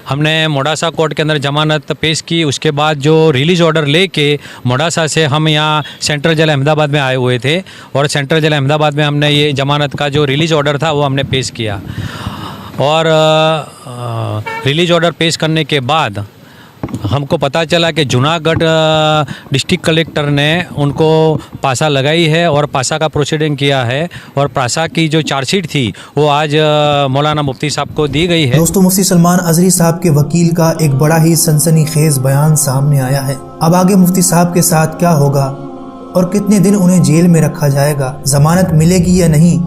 हमने मोडासा कोर्ट के अंदर जमानत पेश की। उसके बाद जो रिलीज़ ऑर्डर लेके मोडासा से हम यहाँ सेंट्रल जेल अहमदाबाद में आए हुए थे और सेंट्रल जेल अहमदाबाद में हमने ये जमानत का जो रिलीज़ ऑर्डर था वो हमने पेश किया। और रिलीज़ ऑर्डर पेश करने के बाद हमको पता चला कि जूनागढ़ डिस्ट्रिक्ट कलेक्टर ने उनको पासा लगाई है और पासा का प्रोसीडिंग किया है और पासा की जो चार्जशीट थी वो आज मौलाना मुफ्ती साहब को दी गई है। दोस्तों, मुफ्ती सलमान अजहरी साहब के वकील का एक बड़ा ही सनसनीखेज बयान सामने आया है। अब आगे मुफ्ती साहब के साथ क्या होगा और कितने दिन उन्हें जेल में रखा जाएगा, जमानत मिलेगी या नहीं,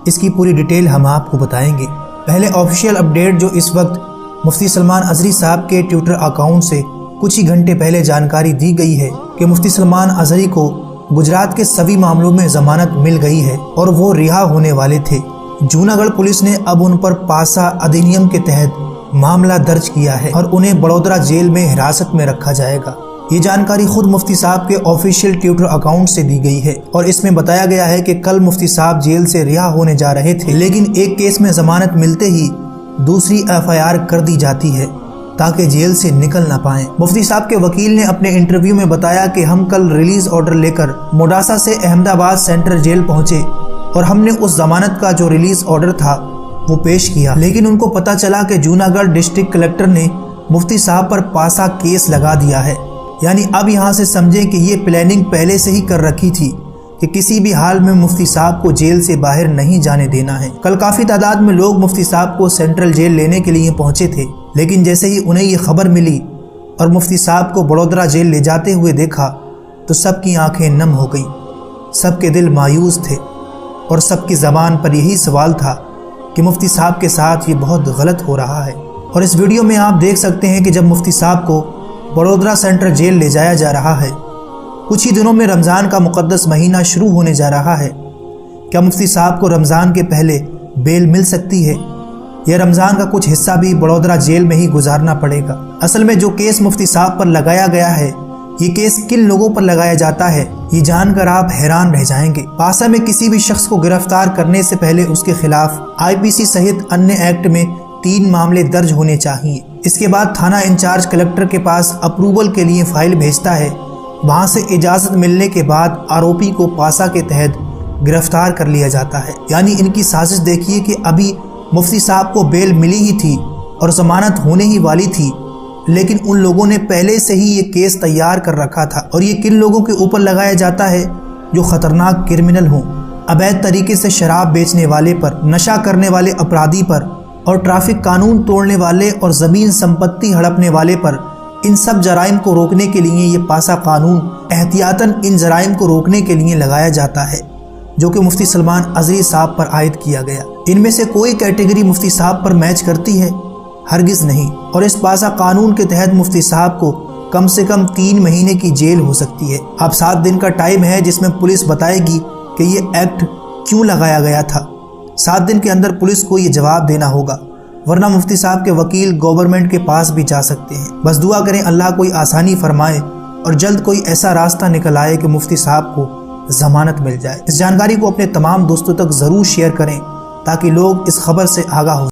इसकी पूरी डिटेल हम आपको बताएंगे। पहले ऑफिशियल अपडेट जो इस वक्त मुफ्ती सलमान अजहरी साहब के ट्विटर अकाउंट से कुछ ही घंटे पहले जानकारी दी गई है कि मुफ्ती सलमान अजहरी को गुजरात के सभी मामलों में जमानत मिल गई है और वो रिहा होने वाले थे। जूनागढ़ पुलिस ने अब उन पर पासा अधिनियम के तहत मामला दर्ज किया है और उन्हें बड़ौदा जेल में हिरासत में रखा जाएगा। ये जानकारी खुद मुफ्ती साहब के ऑफिशियल ट्विटर अकाउंट से दी गई है और इसमें बताया गया है कि कल मुफ्ती साहब जेल से रिहा होने जा रहे थे, लेकिन एक केस में जमानत मिलते ही दूसरी एफआईआर कर दी जाती है ताकि जेल से निकल ना पाएं। मुफ्ती साहब के वकील ने अपने इंटरव्यू में बताया कि हम कल रिलीज ऑर्डर लेकर मोडासा से अहमदाबाद सेंट्रल जेल पहुंचे और हमने उस जमानत का जो रिलीज ऑर्डर था वो पेश किया, लेकिन उनको पता चला कि जूनागढ़ डिस्ट्रिक्ट कलेक्टर ने मुफ्ती साहब पर पासा केस लगा दिया है। यानी अब यहाँ से समझें कि ये प्लानिंग पहले से ही कर रखी थी कि किसी भी हाल में मुफ्ती साहब को जेल से बाहर नहीं जाने देना है। कल काफ़ी तादाद में लोग मुफ्ती साहब को सेंट्रल जेल लेने के लिए पहुंचे थे, लेकिन जैसे ही उन्हें ये खबर मिली और मुफ्ती साहब को बड़ौदा जेल ले जाते हुए देखा तो सबकी आंखें नम हो गईं, सबके दिल मायूस थे और सबकी ज़बान पर यही सवाल था कि मुफ्ती साहब के साथ ये बहुत गलत हो रहा है। और इस वीडियो में आप देख सकते हैं कि जब मुफ्ती साहब को बड़ौदा सेंट्रल जेल ले जाया जा रहा है, कुछ ही दिनों में रमज़ान का मुक़द्दस महीना शुरू होने जा रहा है। क्या मुफ्ती साहब को रमज़ान के पहले बेल मिल सकती है या रमज़ान का कुछ हिस्सा भी बड़ौदा जेल में ही गुजारना पड़ेगा? असल में जो केस मुफ्ती साहब पर लगाया गया है, ये केस किन लोगों पर लगाया जाता है, ये जानकर आप हैरान रह जाएंगे। पासा में किसी भी शख्स को गिरफ्तार करने से पहले उसके खिलाफ आईपीसी सहित अन्य एक्ट में 3 मामले दर्ज होने चाहिए। इसके बाद थाना इंचार्ज कलेक्टर के पास अप्रूवल के लिए फाइल भेजता है। वहां से इजाज़त मिलने के बाद आरोपी को पासा के तहत गिरफ्तार कर लिया जाता है। यानी इनकी साजिश देखिए कि अभी मुफ्ती साहब को बेल मिली ही थी और जमानत होने ही वाली थी, लेकिन उन लोगों ने पहले से ही ये केस तैयार कर रखा था। और ये किन लोगों के ऊपर लगाया जाता है? जो ख़तरनाक क्रिमिनल हों, अवैध तरीके से शराब बेचने वाले पर, नशा करने वाले अपराधी पर और ट्रैफिक कानून तोड़ने वाले और ज़मीन संपत्ति हड़पने वाले पर। इन सब जराइम को रोकने के लिए ये पासा कानून एहतियातन इन जराइम को रोकने के लिए लगाया जाता है, जो कि मुफ्ती सलमान अजहरी साहब पर आयद किया गया। इनमें से कोई कैटेगरी मुफ्ती साहब पर मैच करती है? हरगिज़ नहीं। और इस पासा कानून के तहत मुफ्ती साहब को कम से कम 3 महीने की जेल हो सकती है। अब 7 दिन का टाइम है जिसमें पुलिस बताएगी कि ये एक्ट क्यों लगाया गया था। 7 दिन के अंदर पुलिस को ये जवाब देना होगा, वरना मुफ्ती साहब के वकील गवर्नमेंट के पास भी जा सकते हैं। बस दुआ करें अल्लाह कोई आसानी फरमाए और जल्द कोई ऐसा रास्ता निकल आए कि मुफ्ती साहब को जमानत मिल जाए। इस जानकारी को अपने तमाम दोस्तों तक ज़रूर शेयर करें ताकि लोग इस खबर से आगाह हो।